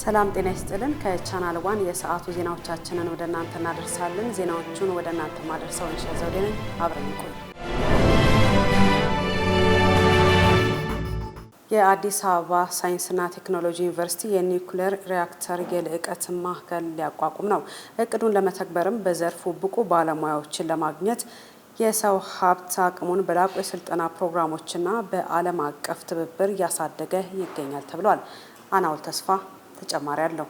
ሰላም ጤና ይስጥልን። ከቻናል 1 የሰዓቱ ዜናዎቻችንን ወደ እናንተ እናደርሳለን። ዜናዎቹን ወደ እናንተ ማድረሰው እንሸዘው ደን አብረን ቆዩ። የአዲስ አበባ ሳይንስና ቴክኖሎጂ ዩኒቨርሲቲ የኒውክሌር ሪአክተር የልዕቀት ማዕከል ሊያቋቁም ነው። እቅዱን ለመተግበርም በዘርፉ ብቁ ባለሙያዎችን ለማግኘት የሰው ሀብት አቅሙን በላቁ የስልጠና ፕሮግራሞችና በዓለም አቀፍ ትብብር እያሳደገ ይገኛል ተብሏል። አናውል ተስፋ ተጨማሪ አለው።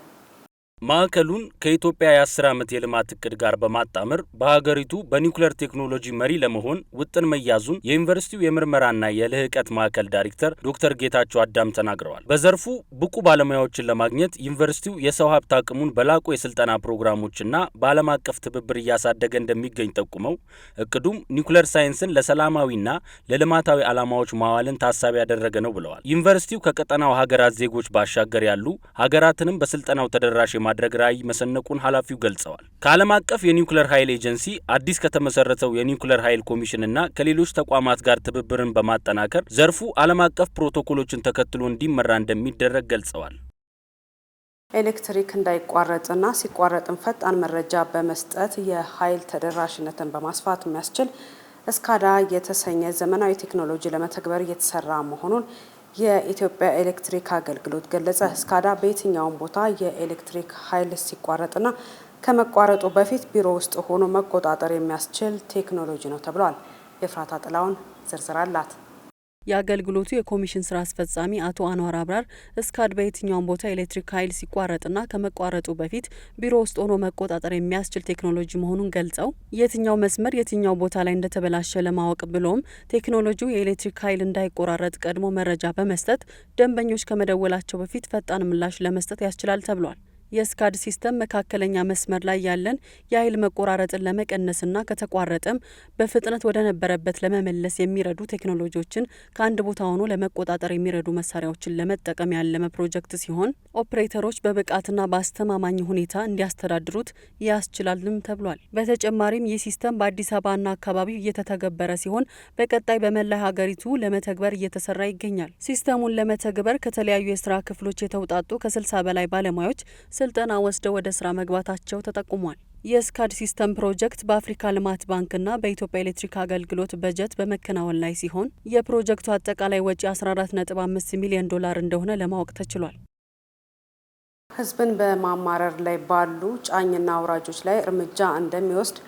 ማዕከሉን ከኢትዮጵያ የ10 ዓመት የልማት እቅድ ጋር በማጣመር በሀገሪቱ በኒውክሌር ቴክኖሎጂ መሪ ለመሆን ውጥን መያዙን የዩኒቨርሲቲው የምርመራና የልህቀት ማዕከል ዳይሬክተር ዶክተር ጌታቸው አዳም ተናግረዋል። በዘርፉ ብቁ ባለሙያዎችን ለማግኘት ዩኒቨርሲቲው የሰው ሀብት አቅሙን በላቁ የስልጠና ፕሮግራሞችና በዓለም አቀፍ ትብብር እያሳደገ እንደሚገኝ ጠቁመው እቅዱም ኒውክሌር ሳይንስን ለሰላማዊና ለልማታዊ ዓላማዎች ማዋልን ታሳቢ ያደረገ ነው ብለዋል። ዩኒቨርሲቲው ከቀጠናው ሀገራት ዜጎች ባሻገር ያሉ ሀገራትንም በስልጠናው ተደራሽ ማድረግ ራዕይ መሰነቁን ኃላፊው ገልጸዋል። ከዓለም አቀፍ የኒውክሌር ኃይል ኤጀንሲ አዲስ ከተመሰረተው የኒውክሌር ኃይል ኮሚሽንና ከሌሎች ተቋማት ጋር ትብብርን በማጠናከር ዘርፉ ዓለም አቀፍ ፕሮቶኮሎችን ተከትሎ እንዲመራ እንደሚደረግ ገልጸዋል። ኤሌክትሪክ እንዳይቋረጥና ሲቋረጥም ፈጣን መረጃ በመስጠት የኃይል ተደራሽነትን በማስፋት የሚያስችል እስካዳ የተሰኘ ዘመናዊ ቴክኖሎጂ ለመተግበር እየተሰራ መሆኑን የኢትዮጵያ ኤሌክትሪክ አገልግሎት ገለጸ። እስካዳ በየትኛውም ቦታ የኤሌክትሪክ ኃይል ሲቋረጥና ከመቋረጡ በፊት ቢሮ ውስጥ ሆኖ መቆጣጠር የሚያስችል ቴክኖሎጂ ነው ተብሏል። የፍራታ ጥላውን ዝርዝር አላት። የአገልግሎቱ የኮሚሽን ስራ አስፈጻሚ አቶ አንዋር አብራር እስካድ በየትኛውም ቦታ ኤሌክትሪክ ኃይል ሲቋረጥና ከመቋረጡ በፊት ቢሮ ውስጥ ሆኖ መቆጣጠር የሚያስችል ቴክኖሎጂ መሆኑን ገልጸው የትኛው መስመር የትኛው ቦታ ላይ እንደተበላሸ ለማወቅ ብሎም ቴክኖሎጂው የኤሌክትሪክ ኃይል እንዳይቆራረጥ ቀድሞ መረጃ በመስጠት ደንበኞች ከመደወላቸው በፊት ፈጣን ምላሽ ለመስጠት ያስችላል ተብሏል። የስካድ ሲስተም መካከለኛ መስመር ላይ ያለን የኃይል መቆራረጥን ለመቀነስና ከተቋረጠም በፍጥነት ወደ ነበረበት ለመመለስ የሚረዱ ቴክኖሎጂዎችን ከአንድ ቦታ ሆኖ ለመቆጣጠር የሚረዱ መሳሪያዎችን ለመጠቀም ያለመ ፕሮጀክት ሲሆን ኦፕሬተሮች በብቃትና በአስተማማኝ ሁኔታ እንዲያስተዳድሩት ያስችላልም ተብሏል። በተጨማሪም ይህ ሲስተም በአዲስ አበባና አካባቢው እየተተገበረ ሲሆን በቀጣይ በመላ ሀገሪቱ ለመተግበር እየተሰራ ይገኛል። ሲስተሙን ለመተግበር ከተለያዩ የስራ ክፍሎች የተውጣጡ ከ60 በላይ ባለሙያዎች ስልጠና ወስደው ወደ ስራ መግባታቸው ተጠቁሟል። የስካድ ሲስተም ፕሮጀክት በአፍሪካ ልማት ባንክና በኢትዮጵያ ኤሌክትሪክ አገልግሎት በጀት በመከናወን ላይ ሲሆን የፕሮጀክቱ አጠቃላይ ወጪ 14.5 ሚሊዮን ዶላር እንደሆነ ለማወቅ ተችሏል። ህዝብን በማማረር ላይ ባሉ ጫኝና አውራጆች ላይ እርምጃ እንደሚወስድ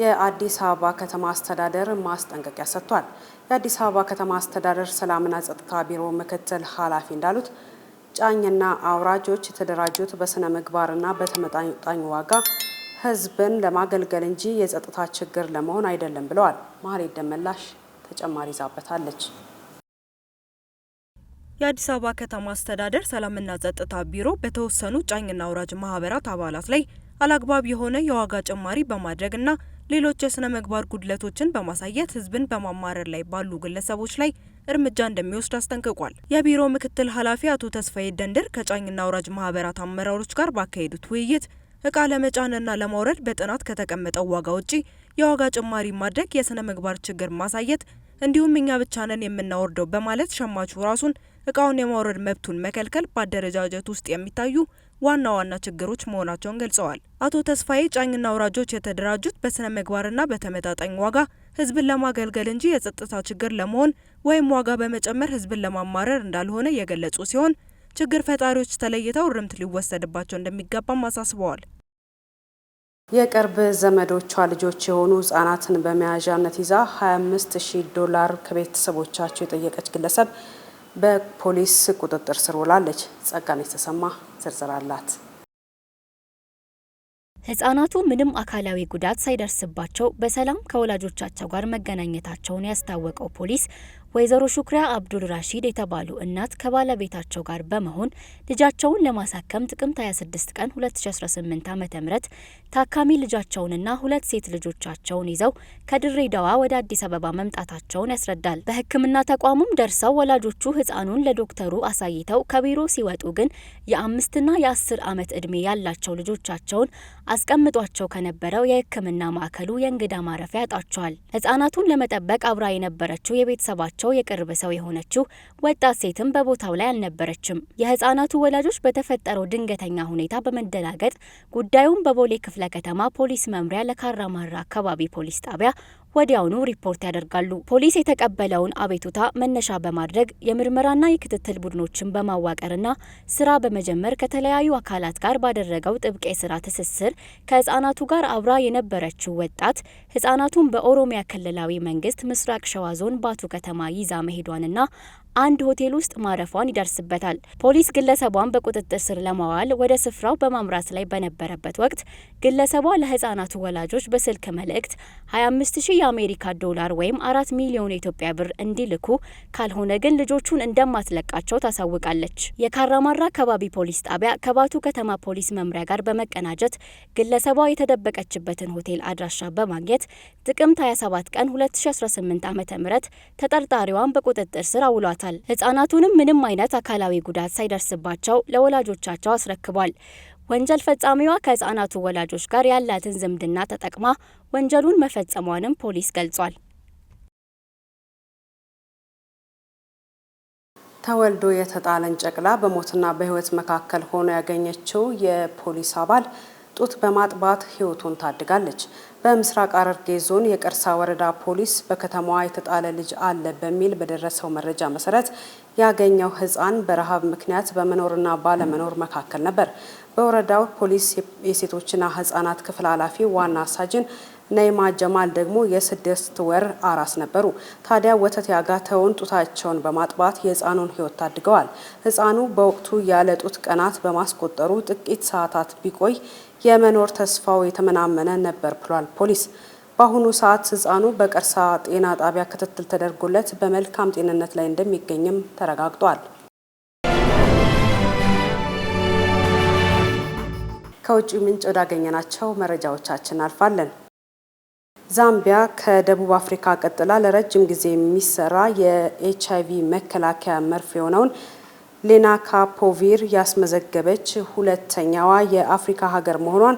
የአዲስ አበባ ከተማ አስተዳደር ማስጠንቀቂያ ሰጥቷል። የአዲስ አበባ ከተማ አስተዳደር ሰላምና ጸጥታ ቢሮ ምክትል ኃላፊ እንዳሉት ጫኝና አውራጆች የተደራጁት በስነ ምግባርና በተመጣጣኝ ዋጋ ህዝብን ለማገልገል እንጂ የጸጥታ ችግር ለመሆን አይደለም ብለዋል። ማህሌት ደመላሽ ተጨማሪ ይዛበታለች። የአዲስ አበባ ከተማ አስተዳደር ሰላምና ጸጥታ ቢሮ በተወሰኑ ጫኝና አውራጅ ማህበራት አባላት ላይ አላግባብ የሆነ የዋጋ ጭማሪ በማድረግና ሌሎች የስነ ምግባር ጉድለቶችን በማሳየት ህዝብን በማማረር ላይ ባሉ ግለሰቦች ላይ እርምጃ እንደሚወስድ አስጠንቅቋል። የቢሮ ምክትል ኃላፊ አቶ ተስፋዬ ደንደር ከጫኝና አውራጅ ማህበራት አመራሮች ጋር ባካሄዱት ውይይት እቃ ለመጫንና ለማውረድ በጥናት ከተቀመጠው ዋጋ ውጪ የዋጋ ጭማሪ ማድረግ የስነ ምግባር ችግር ማሳየት እንዲሁም እኛ ብቻ ነን የምናወርደው በማለት ሸማቹ ራሱን እቃውን የማውረድ መብቱን መከልከል በአደረጃጀት ውስጥ የሚታዩ ዋና ዋና ችግሮች መሆናቸውን ገልጸዋል። አቶ ተስፋዬ ጫኝና አውራጆች የተደራጁት በስነ ምግባርና በተመጣጣኝ ዋጋ ህዝብን ለማገልገል እንጂ የጸጥታ ችግር ለመሆን ወይም ዋጋ በመጨመር ህዝብን ለማማረር እንዳልሆነ የገለጹ ሲሆን ችግር ፈጣሪዎች ተለይተው እርምት ሊወሰድባቸው እንደሚገባም አሳስበዋል። የቅርብ ዘመዶቿ ልጆች የሆኑ ህጻናትን በመያዣነት ይዛ $25,000 ከቤተሰቦቻቸው የጠየቀች ግለሰብ በፖሊስ ቁጥጥር ስር ውላለች። ጸጋነች ተሰማ ዝርዝር አላት። ህጻናቱ ምንም አካላዊ ጉዳት ሳይደርስባቸው በሰላም ከወላጆቻቸው ጋር መገናኘታቸውን ያስታወቀው ፖሊስ ወይዘሮ ሹክሪያ አብዱል ራሺድ የተባሉ እናት ከባለቤታቸው ጋር በመሆን ልጃቸውን ለማሳከም ጥቅምት 26 ቀን 2018 ዓ.ም ታካሚ ልጃቸውንና 2 ሴት ልጆቻቸውን ይዘው ከድሬዳዋ ወደ አዲስ አበባ መምጣታቸውን ያስረዳል። በሕክምና ተቋሙም ደርሰው ወላጆቹ ህፃኑን ለዶክተሩ አሳይተው ከቢሮ ሲወጡ ግን የ5ና የ10 ዓመት ዕድሜ ያላቸው ልጆቻቸውን አስቀምጧቸው ከነበረው የሕክምና ማዕከሉ የእንግዳ ማረፊያ ያጣቸዋል። ህፃናቱን ለመጠበቅ አብራ የነበረችው የቤተሰባቸው የህፃናቸው የቅርብ ሰው የሆነችው ወጣት ሴትም በቦታው ላይ አልነበረችም። የህፃናቱ ወላጆች በተፈጠረው ድንገተኛ ሁኔታ በመደናገጥ ጉዳዩን በቦሌ ክፍለ ከተማ ፖሊስ መምሪያ ለካራማራ አካባቢ ፖሊስ ጣቢያ ወዲያውኑ ሪፖርት ያደርጋሉ። ፖሊስ የተቀበለውን አቤቱታ መነሻ በማድረግ የምርመራና የክትትል ቡድኖችን በማዋቀርና ስራ በመጀመር ከተለያዩ አካላት ጋር ባደረገው ጥብቅ የስራ ትስስር ከህፃናቱ ጋር አብራ የነበረችው ወጣት ህፃናቱን በኦሮሚያ ክልላዊ መንግስት ምስራቅ ሸዋ ዞን ባቱ ከተማ ይዛ መሄዷንና አንድ ሆቴል ውስጥ ማረፏን ይደርስበታል። ፖሊስ ግለሰቧን በቁጥጥር ስር ለማዋል ወደ ስፍራው በማምራት ላይ በነበረበት ወቅት ግለሰቧ ለህፃናቱ ወላጆች በስልክ መልእክት 25000 የአሜሪካ ዶላር ወይም 4 ሚሊዮን የኢትዮጵያ ብር እንዲልኩ ካልሆነ ግን ልጆቹን እንደማትለቃቸው ታሳውቃለች። የካራማራ አካባቢ ፖሊስ ጣቢያ ከባቱ ከተማ ፖሊስ መምሪያ ጋር በመቀናጀት ግለሰቧ የተደበቀችበትን ሆቴል አድራሻ በማግኘት ጥቅምት 27 ቀን 2018 ዓ.ም ተጠርጣሪዋን በቁጥጥር ስር አውሏታል። ህፃናቱንም ምንም አይነት አካላዊ ጉዳት ሳይደርስባቸው ለወላጆቻቸው አስረክቧል። ወንጀል ፈጻሚዋ ከህፃናቱ ወላጆች ጋር ያላትን ዝምድና ተጠቅማ ወንጀሉን መፈጸሟንም ፖሊስ ገልጿል። ተወልዶ የተጣለን ጨቅላ በሞትና በህይወት መካከል ሆኖ ያገኘችው የፖሊስ አባል ጡት በማጥባት ህይወቱን ታድጋለች። በምስራቅ ሐረርጌ ዞን የቀርሳ ወረዳ ፖሊስ በከተማዋ የተጣለ ልጅ አለ በሚል በደረሰው መረጃ መሰረት ያገኘው ህፃን በረሃብ ምክንያት በመኖርና ባለመኖር መካከል ነበር። በወረዳው ፖሊስ የሴቶችና ህፃናት ክፍል ኃላፊ ዋና ሳጅን ነይማ ጀማል ደግሞ የ6 ወር አራስ ነበሩ። ታዲያ ወተት ያጋተውን ጡታቸውን በማጥባት የህፃኑን ህይወት ታድገዋል። ህፃኑ በወቅቱ ያለ ጡት ቀናት በማስቆጠሩ ጥቂት ሰዓታት ቢቆይ የመኖር ተስፋው የተመናመነ ነበር ብሏል ፖሊስ። በአሁኑ ሰዓት ህፃኑ በቀርሳ ጤና ጣቢያ ክትትል ተደርጎለት በመልካም ጤንነት ላይ እንደሚገኝም ተረጋግጧል። ከውጭ ምንጭ ወዳገኘናቸው መረጃዎቻችን አልፋለን። ዛምቢያ ከደቡብ አፍሪካ ቀጥላ ለረጅም ጊዜ የሚሰራ የኤችአይቪ መከላከያ መርፌ የሆነውን ሌናካፖቪር ያስመዘገበች ሁለተኛዋ የአፍሪካ ሀገር መሆኗን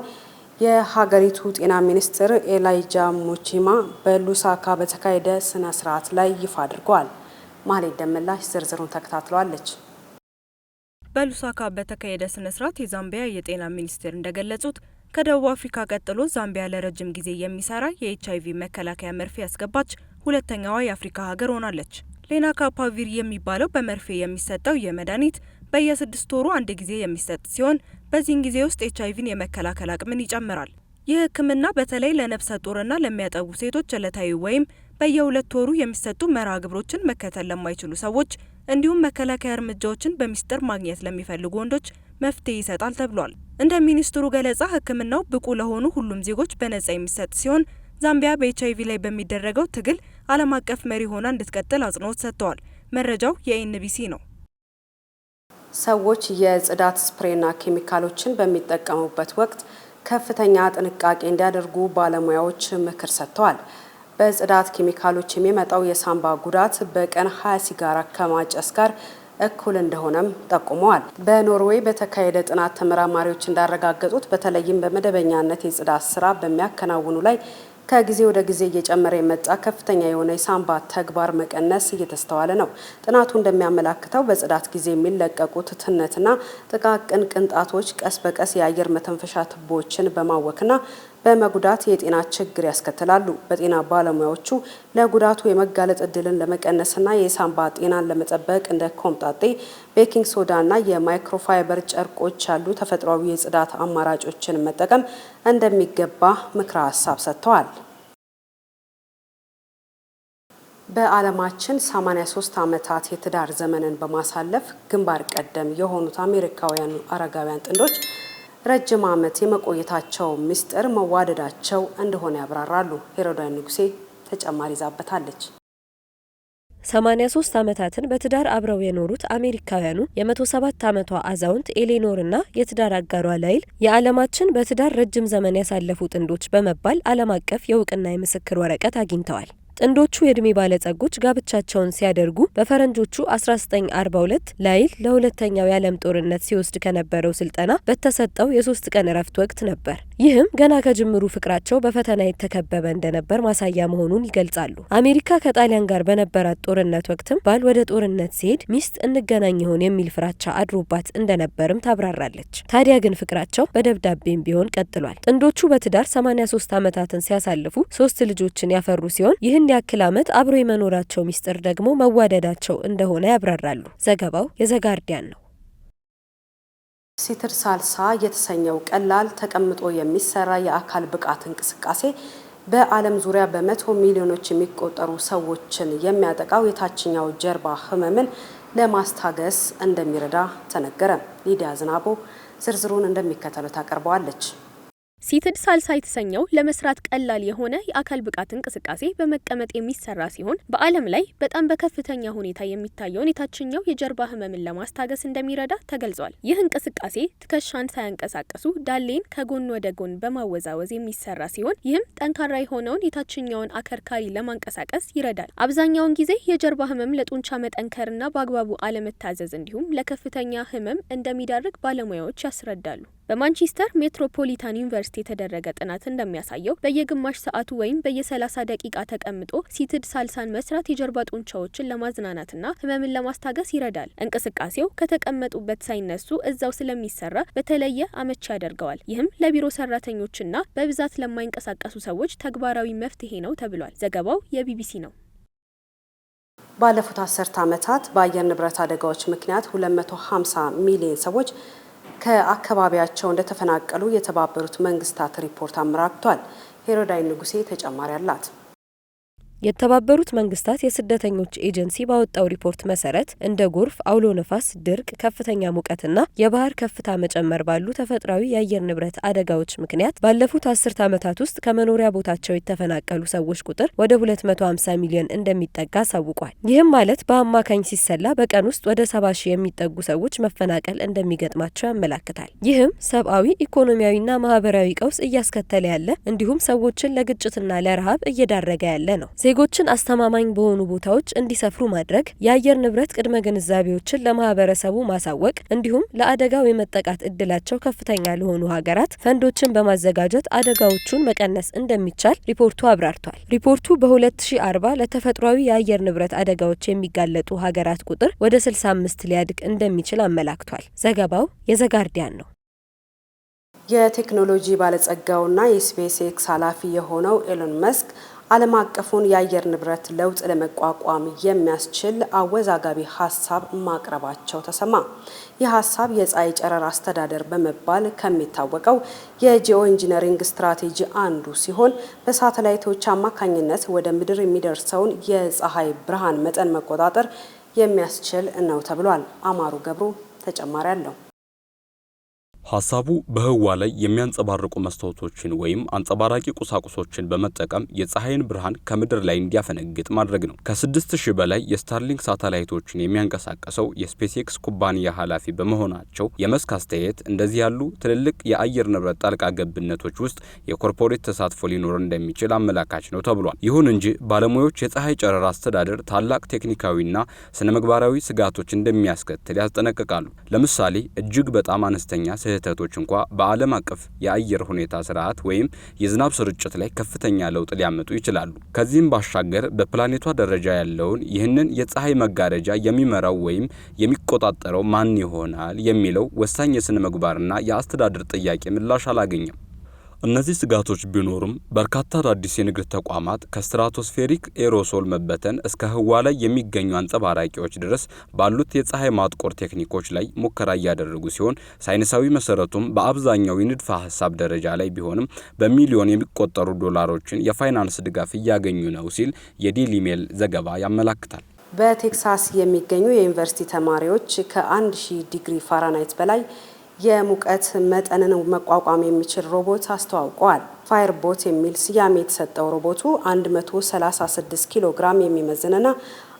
የሀገሪቱ ጤና ሚኒስትር ኤላይጃ ሙቺማ በሉሳካ በተካሄደ ስነ ስርዓት ላይ ይፋ አድርገዋል። ማህሌት ደመላሽ ዝርዝሩን ተከታትለዋለች። በሉሳካ በተካሄደ ስነ ስርዓት የዛምቢያ የጤና ሚኒስትር እንደገለጹት ከደቡብ አፍሪካ ቀጥሎ ዛምቢያ ለረጅም ጊዜ የሚሰራ የኤችአይቪ መከላከያ መርፌ ያስገባች ሁለተኛዋ የአፍሪካ ሀገር ሆናለች። ሌናካፖቪር የሚባለው በመርፌ የሚሰጠው የመድኃኒት በየ6 ወሩ አንድ ጊዜ የሚሰጥ ሲሆን በዚህን ጊዜ ውስጥ ኤችአይቪን የመከላከል አቅምን ይጨምራል። ይህ ሕክምና በተለይ ለነፍሰ ጡርና ለሚያጠቡ ሴቶች ዕለታዊ ወይም በየ2 ወሩ የሚሰጡ መርሃ ግብሮችን መከተል ለማይችሉ ሰዎች እንዲሁም መከላከያ እርምጃዎችን በሚስጥር ማግኘት ለሚፈልጉ ወንዶች መፍትሄ ይሰጣል ተብሏል። እንደ ሚኒስትሩ ገለጻ ሕክምናው ብቁ ለሆኑ ሁሉም ዜጎች በነጻ የሚሰጥ ሲሆን ዛምቢያ በኤችአይቪ ላይ በሚደረገው ትግል ዓለም አቀፍ መሪ ሆና እንድትቀጥል አጽንኦት ሰጥተዋል። መረጃው የኤንቢሲ ነው። ሰዎች የጽዳት ስፕሬና ኬሚካሎችን በሚጠቀሙበት ወቅት ከፍተኛ ጥንቃቄ እንዲያደርጉ ባለሙያዎች ምክር ሰጥተዋል። በጽዳት ኬሚካሎች የሚመጣው የሳምባ ጉዳት በቀን 20 ሲጋራ ከማጨስ ጋር እኩል እንደሆነም ጠቁመዋል። በኖርዌይ በተካሄደ ጥናት ተመራማሪዎች እንዳረጋገጡት በተለይም በመደበኛነት የጽዳት ስራ በሚያከናውኑ ላይ ከጊዜ ወደ ጊዜ እየጨመረ የመጣ ከፍተኛ የሆነ የሳምባ ተግባር መቀነስ እየተስተዋለ ነው። ጥናቱ እንደሚያመላክተው በጽዳት ጊዜ የሚለቀቁት ትነትና ጥቃቅን ቅንጣቶች ቀስ በቀስ የአየር መተንፈሻ ቱቦዎችን በማወክና በመጉዳት የጤና ችግር ያስከትላሉ። በጤና ባለሙያዎቹ ለጉዳቱ የመጋለጥ እድልን ለመቀነስና የሳምባ ጤናን ለመጠበቅ እንደ ኮምጣጤ፣ ቤኪንግ ሶዳና የማይክሮፋይበር ጨርቆች ያሉ ተፈጥሯዊ የጽዳት አማራጮችን መጠቀም እንደሚገባ ምክረ ሀሳብ ሰጥተዋል። በዓለማችን 83 ዓመታት የትዳር ዘመንን በማሳለፍ ግንባር ቀደም የሆኑት አሜሪካውያኑ አረጋውያን ጥንዶች ረጅም ዓመት የመቆየታቸው ምስጢር መዋደዳቸው እንደሆነ ያብራራሉ። ሄሮዳይ ንጉሴ ተጨማሪ ይዛበታለች። 83 ዓመታትን በትዳር አብረው የኖሩት አሜሪካውያኑ የ107 ዓመቷ አዛውንት ኤሌኖርና የትዳር አጋሯ ላይል የዓለማችን በትዳር ረጅም ዘመን ያሳለፉ ጥንዶች በመባል ዓለም አቀፍ የእውቅና የምስክር ወረቀት አግኝተዋል። ጥንዶቹ የእድሜ ባለጸጎች ጋብቻቸውን ሲያደርጉ በፈረንጆቹ 1942 ላይል ለሁለተኛው የዓለም ጦርነት ሲወስድ ከነበረው ስልጠና በተሰጠው የ3 ቀን እረፍት ወቅት ነበር። ይህም ገና ከጅምሩ ፍቅራቸው በፈተና የተከበበ እንደነበር ማሳያ መሆኑን ይገልጻሉ። አሜሪካ ከጣሊያን ጋር በነበራት ጦርነት ወቅትም ባል ወደ ጦርነት ሲሄድ ሚስት እንገናኝ ይሆን የሚል ፍራቻ አድሮባት እንደነበርም ታብራራለች። ታዲያ ግን ፍቅራቸው በደብዳቤም ቢሆን ቀጥሏል። ጥንዶቹ በትዳር 83 ዓመታትን ሲያሳልፉ 3 ልጆችን ያፈሩ ሲሆን ይህን ያክል ዓመት አብሮ የመኖራቸው ሚስጥር ደግሞ መዋደዳቸው እንደሆነ ያብራራሉ። ዘገባው የዘጋርዲያን ነው። ሲትድ ሳልሳ የተሰኘው ቀላል ተቀምጦ የሚሰራ የአካል ብቃት እንቅስቃሴ በዓለም ዙሪያ በ100 ሚሊዮኖች የሚቆጠሩ ሰዎችን የሚያጠቃው የታችኛው ጀርባ ህመምን ለማስታገስ እንደሚረዳ ተነገረ። ሊዲያ ዝናቦ ዝርዝሩን እንደሚከተለው ታቀርበዋለች። ሲትድ ሳልሳ የተሰኘው ለመስራት ቀላል የሆነ የአካል ብቃት እንቅስቃሴ በመቀመጥ የሚሰራ ሲሆን በዓለም ላይ በጣም በከፍተኛ ሁኔታ የሚታየውን የታችኛው የጀርባ ህመምን ለማስታገስ እንደሚረዳ ተገልጿል። ይህ እንቅስቃሴ ትከሻን ሳያንቀሳቀሱ ዳሌን ከጎን ወደ ጎን በማወዛወዝ የሚሰራ ሲሆን ይህም ጠንካራ የሆነውን የታችኛውን አከርካሪ ለማንቀሳቀስ ይረዳል። አብዛኛውን ጊዜ የጀርባ ህመም ለጡንቻ መጠንከርና በአግባቡ አለመታዘዝ እንዲሁም ለከፍተኛ ህመም እንደሚዳርግ ባለሙያዎች ያስረዳሉ። በማንቸስተር ሜትሮፖሊታን ዩኒቨርሲቲ የተደረገ ጥናት እንደሚያሳየው በየግማሽ ሰዓቱ ወይም በየ30 ደቂቃ ተቀምጦ ሲትድ ሳልሳን መስራት የጀርባ ጡንቻዎችን ለማዝናናትና ህመምን ለማስታገስ ይረዳል። እንቅስቃሴው ከተቀመጡበት ሳይነሱ እዛው ስለሚሰራ በተለየ አመቺ ያደርገዋል። ይህም ለቢሮ ሰራተኞችና በብዛት ለማይንቀሳቀሱ ሰዎች ተግባራዊ መፍትሄ ነው ተብሏል። ዘገባው የቢቢሲ ነው። ባለፉት 10 ዓመታት በአየር ንብረት አደጋዎች ምክንያት 250 ሚሊዮን ሰዎች ከአካባቢያቸው እንደተፈናቀሉ የተባበሩት መንግስታት ሪፖርት አመላክቷል። ሄሮዳይን ንጉሴ ተጨማሪ አላት። የተባበሩት መንግስታት የስደተኞች ኤጀንሲ ባወጣው ሪፖርት መሰረት እንደ ጎርፍ፣ አውሎ ነፋስ፣ ድርቅ፣ ከፍተኛ ሙቀትና የባህር ከፍታ መጨመር ባሉ ተፈጥሯዊ የአየር ንብረት አደጋዎች ምክንያት ባለፉት 10 ዓመታት ውስጥ ከመኖሪያ ቦታቸው የተፈናቀሉ ሰዎች ቁጥር ወደ 250 ሚሊዮን እንደሚጠጋ አሳውቋል። ይህም ማለት በአማካኝ ሲሰላ በቀን ውስጥ ወደ 70 ሺህ የሚጠጉ ሰዎች መፈናቀል እንደሚገጥማቸው ያመለክታል። ይህም ሰብአዊ፣ ኢኮኖሚያዊና ማህበራዊ ቀውስ እያስከተለ ያለ እንዲሁም ሰዎችን ለግጭትና ለረሃብ እየዳረገ ያለ ነው። ዜጎችን አስተማማኝ በሆኑ ቦታዎች እንዲሰፍሩ ማድረግ፣ የአየር ንብረት ቅድመ ግንዛቤዎችን ለማህበረሰቡ ማሳወቅ እንዲሁም ለአደጋው የመጠቃት እድላቸው ከፍተኛ ለሆኑ ሀገራት ፈንዶችን በማዘጋጀት አደጋዎቹን መቀነስ እንደሚቻል ሪፖርቱ አብራርቷል። ሪፖርቱ በ2040 ለተፈጥሯዊ የአየር ንብረት አደጋዎች የሚጋለጡ ሀገራት ቁጥር ወደ 65 ሊያድግ እንደሚችል አመላክቷል። ዘገባው የዘጋርዲያን ነው። የቴክኖሎጂ ባለጸጋውና የስፔስ ኤክስ ኃላፊ የሆነው ኤሎን መስክ ዓለም አቀፉን የአየር ንብረት ለውጥ ለመቋቋም የሚያስችል አወዛጋቢ ሀሳብ ማቅረባቸው ተሰማ። ይህ ሀሳብ የፀሐይ ጨረር አስተዳደር በመባል ከሚታወቀው የጂኦ ኢንጂነሪንግ ስትራቴጂ አንዱ ሲሆን በሳተላይቶች አማካኝነት ወደ ምድር የሚደርሰውን የፀሐይ ብርሃን መጠን መቆጣጠር የሚያስችል ነው ተብሏል። አማሩ ገብሩ ተጨማሪ አለው። ሀሳቡ በህዋ ላይ የሚያንጸባርቁ መስታወቶችን ወይም አንጸባራቂ ቁሳቁሶችን በመጠቀም የፀሐይን ብርሃን ከምድር ላይ እንዲያፈነግጥ ማድረግ ነው። ከ6000 በላይ የስታርሊንክ ሳተላይቶችን የሚያንቀሳቀሰው የስፔስ ኤክስ ኩባንያ ኃላፊ በመሆናቸው የመስክ አስተያየት እንደዚህ ያሉ ትልልቅ የአየር ንብረት ጣልቃ ገብነቶች ውስጥ የኮርፖሬት ተሳትፎ ሊኖር እንደሚችል አመላካች ነው ተብሏል። ይሁን እንጂ ባለሙያዎች የፀሐይ ጨረር አስተዳደር ታላቅ ቴክኒካዊና ስነ ምግባራዊ ስጋቶች እንደሚያስከትል ያስጠነቅቃሉ። ለምሳሌ እጅግ በጣም አነስተኛ ስህተቶች እንኳ በዓለም አቀፍ የአየር ሁኔታ ስርዓት ወይም የዝናብ ስርጭት ላይ ከፍተኛ ለውጥ ሊያመጡ ይችላሉ። ከዚህም ባሻገር በፕላኔቷ ደረጃ ያለውን ይህንን የፀሐይ መጋረጃ የሚመራው ወይም የሚቆጣጠረው ማን ይሆናል የሚለው ወሳኝ የስነ ምግባርና የአስተዳደር ጥያቄ ምላሽ አላገኘም። እነዚህ ስጋቶች ቢኖሩም በርካታ አዳዲስ የንግድ ተቋማት ከስትራቶስፌሪክ ኤሮሶል መበተን እስከ ህዋ ላይ የሚገኙ አንጸባራቂዎች ድረስ ባሉት የፀሐይ ማጥቆር ቴክኒኮች ላይ ሙከራ እያደረጉ ሲሆን ሳይንሳዊ መሰረቱም በአብዛኛው የንድፈ ሀሳብ ደረጃ ላይ ቢሆንም በሚሊዮን የሚቆጠሩ ዶላሮችን የፋይናንስ ድጋፍ እያገኙ ነው ሲል የዴይሊ ሜል ዘገባ ያመላክታል። በቴክሳስ የሚገኙ የዩኒቨርሲቲ ተማሪዎች ከ1000 ዲግሪ ፋራናይት በላይ የሙቀት መጠንን መቋቋም የሚችል ሮቦት አስተዋውቀዋል። ፋየርቦት የሚል ስያሜ የተሰጠው ሮቦቱ 136 ኪሎ ግራም የሚመዝንና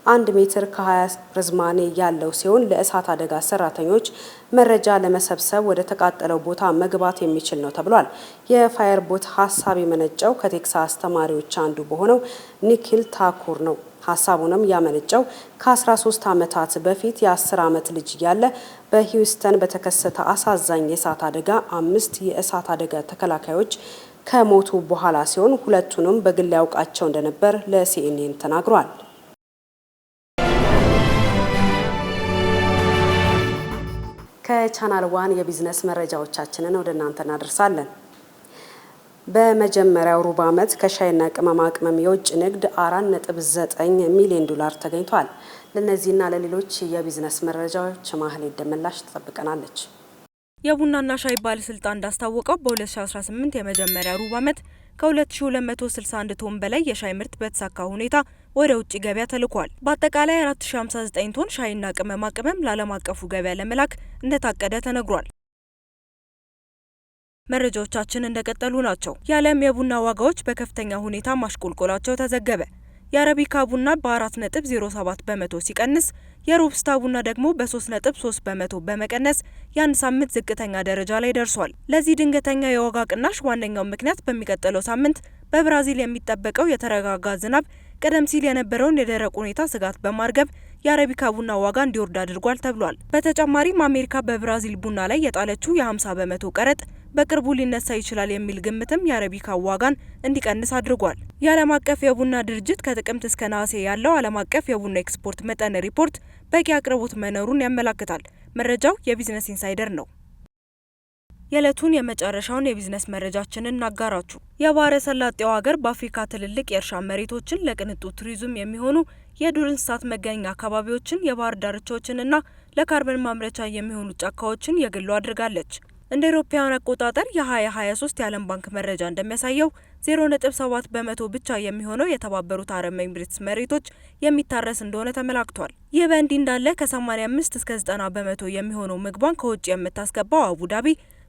1 ሜትር ከ20 ርዝማኔ ያለው ሲሆን ለእሳት አደጋ ሰራተኞች መረጃ ለመሰብሰብ ወደ ተቃጠለው ቦታ መግባት የሚችል ነው ተብሏል። የፋየር ቦት ሀሳብ የመነጨው ከቴክሳስ ተማሪዎች አንዱ በሆነው ኒኪል ታኩር ነው። ሀሳቡንም ያመነጨው ከ13 ዓመታት በፊት የ10 ዓመት ልጅ ያለ በሂውስተን በተከሰተ አሳዛኝ የእሳት አደጋ 5 የእሳት አደጋ ተከላካዮች ከሞቱ በኋላ ሲሆን ሁለቱንም በግል ያውቃቸው እንደነበር ለሲኤንኤን ተናግሯል። ከቻናል ዋን የቢዝነስ መረጃዎቻችንን ወደ እናንተ እናደርሳለን። በመጀመሪያው ሩብ ዓመት ከሻይና ቅመማ ቅመም የውጭ ንግድ 4.9 ሚሊዮን ዶላር ተገኝቷል። ለነዚህና ለሌሎች የቢዝነስ መረጃዎች ማህሌት ደመላሽ ትጠብቀናለች። የቡናና ሻይ ባለስልጣን እንዳስታወቀው በ2018 የመጀመሪያ ሩብ ዓመት ከ2261 ቶን በላይ የሻይ ምርት በተሳካ ሁኔታ ወደ ውጭ ገበያ ተልኳል። በአጠቃላይ 4059 ቶን ሻይና ቅመማ ቅመም ለዓለም አቀፉ ገበያ ለመላክ እንደታቀደ ተነግሯል። መረጃዎቻችን እንደቀጠሉ ናቸው። የዓለም የቡና ዋጋዎች በከፍተኛ ሁኔታ ማሽቆልቆላቸው ተዘገበ። የአረቢካ ቡና በ4.07 በመቶ ሲቀንስ የሮቡስታ ቡና ደግሞ በ3.3 በመቶ በመቀነስ የአንድ ሳምንት ዝቅተኛ ደረጃ ላይ ደርሷል። ለዚህ ድንገተኛ የዋጋ ቅናሽ ዋነኛው ምክንያት በሚቀጥለው ሳምንት በብራዚል የሚጠበቀው የተረጋጋ ዝናብ ቀደም ሲል የነበረውን የደረቅ ሁኔታ ስጋት በማርገብ የአረቢካ ቡና ዋጋ እንዲወርድ አድርጓል ተብሏል። በተጨማሪም አሜሪካ በብራዚል ቡና ላይ የጣለችው የ50 በመቶ ቀረጥ በቅርቡ ሊነሳ ይችላል የሚል ግምትም የአረቢካ ዋጋን እንዲቀንስ አድርጓል። የዓለም አቀፍ የቡና ድርጅት ከጥቅምት እስከ ነሐሴ ያለው ዓለም አቀፍ የቡና ኤክስፖርት መጠን ሪፖርት በቂ አቅርቦት መኖሩን ያመላክታል። መረጃው የቢዝነስ ኢንሳይደር ነው። የዕለቱን የመጨረሻውን የቢዝነስ መረጃችንን እናጋራችሁ። የባህረ ሰላጤው ሀገር በአፍሪካ ትልልቅ የእርሻ መሬቶችን ለቅንጡ ቱሪዝም የሚሆኑ የዱር እንስሳት መገኛ አካባቢዎችን፣ የባህር ዳርቻዎችንና ለካርበን ማምረቻ የሚሆኑ ጫካዎችን የግሉ አድርጋለች። እንደ አውሮፓውያን አቆጣጠር የ2023 የዓለም ባንክ መረጃ እንደሚያሳየው 0.7 በመቶ ብቻ የሚሆነው የተባበሩት አረብ ኤሚሬትስ መሬቶች የሚታረስ እንደሆነ ተመላክቷል። ይህ በእንዲህ እንዳለ ከ85 እስከ 90 በመቶ የሚሆነው ምግቧን ከውጭ የምታስገባው አቡዳቢ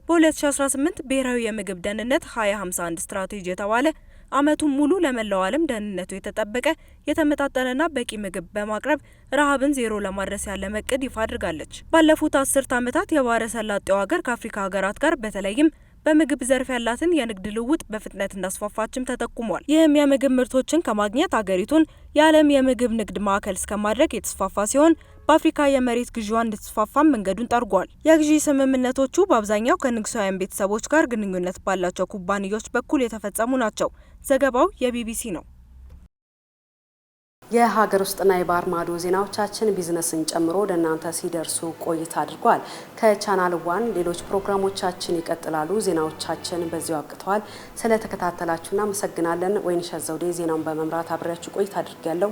በ2018 ብሔራዊ የምግብ ደህንነት 2051 ስትራቴጂ የተባለ ዓመቱን ሙሉ ለመላው ዓለም ደህንነቱ የተጠበቀ የተመጣጠነና በቂ ምግብ በማቅረብ ረሃብን ዜሮ ለማድረስ ያለመ እቅድ ይፋ አድርጋለች። ባለፉት 10 ዓመታት የባህረ ሰላጤው ሀገር ከአፍሪካ ሀገራት ጋር በተለይም በምግብ ዘርፍ ያላትን የንግድ ልውውጥ በፍጥነት እንዳስፋፋችም ተጠቁሟል። ይህም የምግብ ምርቶችን ከማግኘት ሀገሪቱን የዓለም የምግብ ንግድ ማዕከል እስከማድረግ የተስፋፋ ሲሆን በአፍሪካ የመሬት ግዢዋ እንድትስፋፋም መንገዱን ጠርጓል። የግዢ ስምምነቶቹ በአብዛኛው ከንጉሳውያን ቤተሰቦች ጋር ግንኙነት ባላቸው ኩባንያዎች በኩል የተፈጸሙ ናቸው። ዘገባው የቢቢሲ ነው። የሀገር ውስጥና የባህር ማዶ ዜናዎቻችን ቢዝነስን ጨምሮ ወደ እናንተ ሲደርሱ ቆይታ አድርጓል። ከቻናል ዋን ሌሎች ፕሮግራሞቻችን ይቀጥላሉ። ዜናዎቻችን በዚሁ አብቅተዋል። ስለተከታተላችሁ እናመሰግናለን። ወይንሸት ዘውዴ ዜናውን በመምራት አብሬያችሁ ቆይታ አድርጌያለሁ።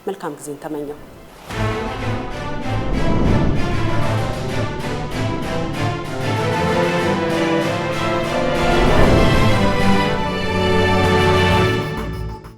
መልካም ጊዜን ተመኘው።